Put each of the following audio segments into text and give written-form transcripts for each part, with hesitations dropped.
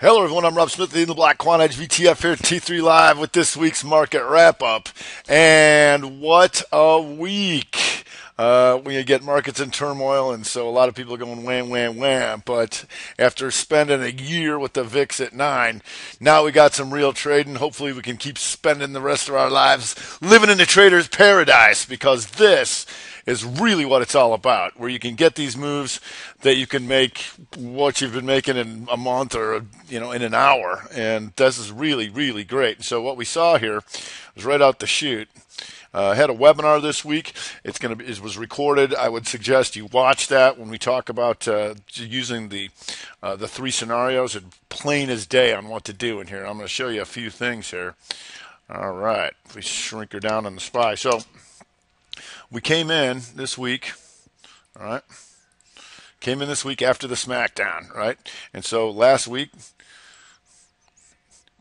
Hello, everyone. I'm Rob Smith, in the Black Quant Edge VTF here at T3 Live with this week's market wrap-up. And what a week. We get markets in turmoil, and so a lot of people are going wham, wham, wham. But after spending a year with the VIX at 9, now we got some real trading. Hopefully we can keep spending the rest of our lives living in the trader's paradise, because this is really what it's all about, where you can get these moves that you can make what you've been making in a month or in an hour. And this is really, really great. And so what we saw here was right out the chute. Had a webinar this week. It was recorded. I would suggest you watch that when we talk about using the three scenarios, and plain as day on what to do in here. I'm going to show you a few things here. All right, if we shrink her down on the SPY. So we came in this week, all right? Came in this week after the smackdown, right? And so last week,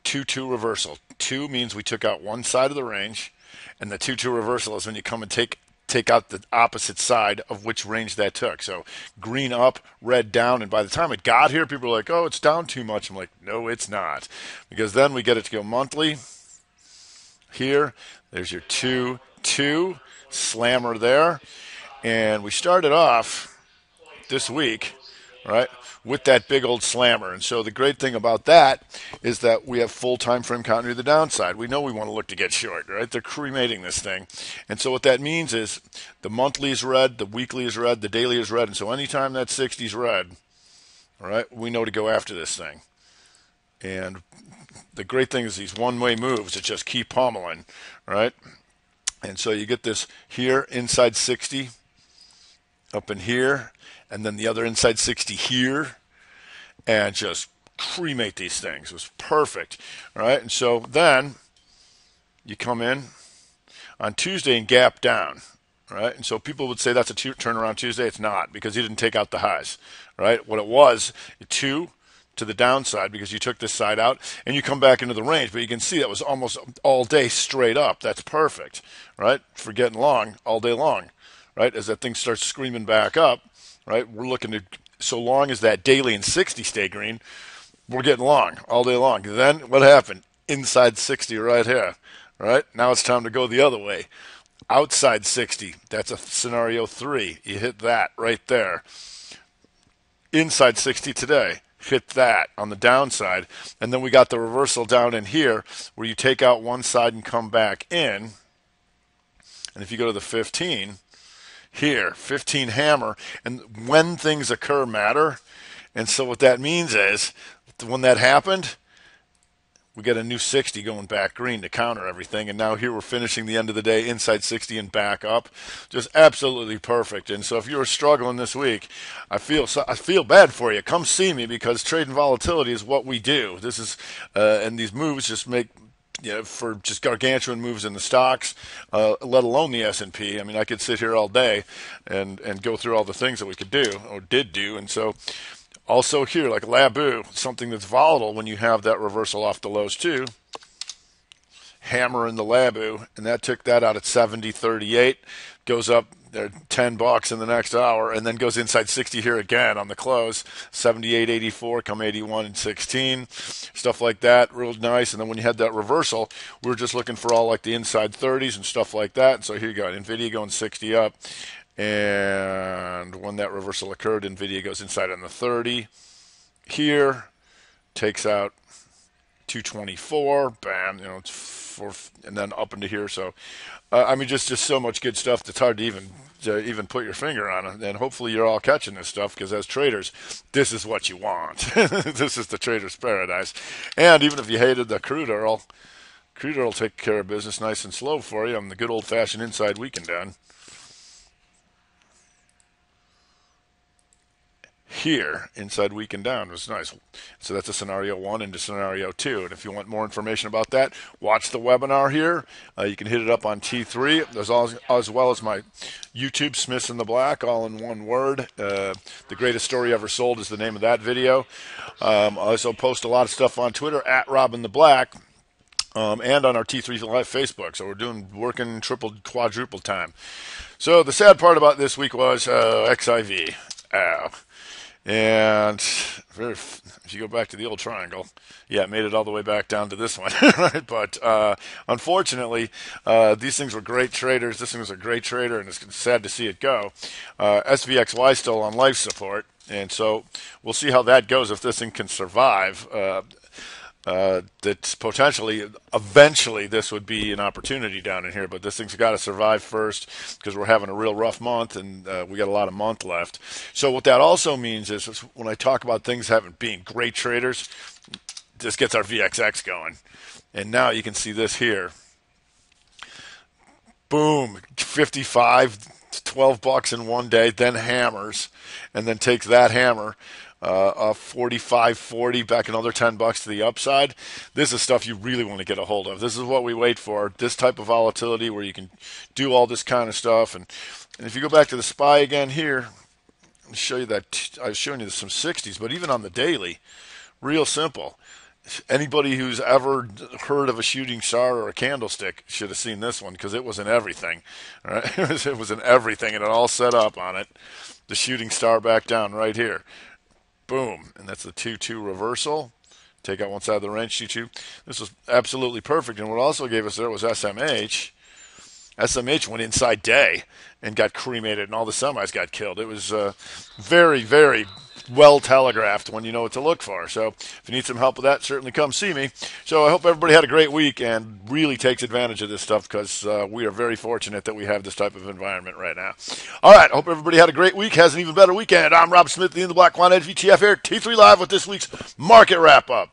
2-2 reversal. 2 means we took out one side of the range, and the 2-2 reversal is when you come and take out the opposite side of which range that took. So green up, red down, and by the time it got here, people were like, oh, it's down too much. I'm like, no, it's not. Because then we get it to go monthly. Here, there's your 2-2. Slammer there, and we started off this week, right, with that big old slammer. And so the great thing about that is that we have full time frame continuity to the downside. We know we want to look to get short, right? They're cremating this thing. And so what that means is the monthly is red, the weekly is red, the daily is red. And so anytime that 60 is red, all right, we know to go after this thing. And the great thing is these one-way moves that just keep pummeling, right? And so you get this here, inside 60, up in here, and then the other inside 60 here, and just cremate these things. It was perfect, right? And so then you come in on Tuesday and gap down, right? And so people would say that's a turnaround Tuesday. It's not, because you didn't take out the highs, right? What it was, 2 to the downside, because you took this side out and you come back into the range. But you can see that was almost all day straight up. That's perfect, right? For getting long all day long, right? As that thing starts screaming back up, right? We're looking to, so long as that daily and 60 stay green, we're getting long all day long. Then what happened? Inside 60 right here, right? Now it's time to go the other way. Outside 60, that's a scenario 3. You hit that right there. Inside 60 today. Hit that on the downside, and then we got the reversal down in here where you take out one side and come back in. And if you go to the 15 here, 15 hammer, and when things occur matter. And so what that means is when that happened, we got a new 60 going back green to counter everything. And now here we're finishing the end of the day inside 60 and back up. Just absolutely perfect. And so if you're struggling this week, I feel bad for you. Come see me, because trading volatility is what we do. This is and these moves just make, for just gargantuan moves in the stocks, let alone the S&P. I mean, I could sit here all day and go through all the things that we could do or did do. And so also here, like Labu, something that's volatile when you have that reversal off the lows too. Hammer in the Labu, and that took that out at 70.38. Goes up there $10 in the next hour, and then goes inside 60 here again on the close. 78.84, come 81 and 16. Stuff like that, real nice. And then when you had that reversal, we were just looking for all like the inside 30s and stuff like that. And so here you go, NVIDIA going 60 up. And when that reversal occurred, NVIDIA goes inside on the 30. Here, takes out 224. Bam, it's 4, and then up into here. So, I mean, just so much good stuff that's hard to even put your finger on. And hopefully you're all catching this stuff, because as traders, this is what you want. This is the trader's paradise. And even if you hated the crude oil will take care of business nice and slow for you on the good old-fashioned inside weekend down. Here, inside weekend down, was nice. So that's a scenario 1 into scenario 2. And if you want more information about that, watch the webinar here. You can hit it up on T3, as well as my YouTube, Smiths in the Black, all in one word. The Greatest Story Ever Sold is the name of that video. I also post a lot of stuff on Twitter, at Robin the Black. And on our T3 Live Facebook. So we're working triple, quadruple time. So the sad part about this week was XIV. And if you go back to the old triangle, yeah, it made it all the way back down to this one. Right? But unfortunately, these things were great traders. This thing was a great trader, and it's sad to see it go. SVXY still on life support, and so we'll see how that goes if this thing can survive. That potentially, eventually, this would be an opportunity down in here, but this thing's got to survive first because we're having a real rough month and we got a lot of month left. So what that also means is when I talk about things having being great traders, this gets our VXX going. And now you can see this here. Boom, 55, $12 in one day, then hammers, and then takes that hammer 45, 40, back another $10 to the upside. This is stuff you really want to get a hold of. This is what we wait for, this type of volatility where you can do all this kind of stuff. And if you go back to the SPY again here, I'll show you that. I was showing you some 60s, but even on the daily, real simple. Anybody who's ever heard of a shooting star or a candlestick should have seen this one because it was in everything. All right? It was in everything, and it all set up on it. The shooting star back down right here. Boom, and that's the 2-2 reversal. Take out one side of the range, 2-2. This was absolutely perfect, and what also gave us there was SMH. SMH went inside day and got cremated, and all the semis got killed. It was very, very well telegraphed when you know what to look for. So if you need some help with that, certainly come see me. So I hope everybody had a great week and really takes advantage of this stuff because we are very fortunate that we have this type of environment right now. All right, I hope everybody had a great week, has an even better weekend. I'm Rob Smith, the In the Black Quant Edge VTF here, T3 Live with this week's Market Wrap-Up.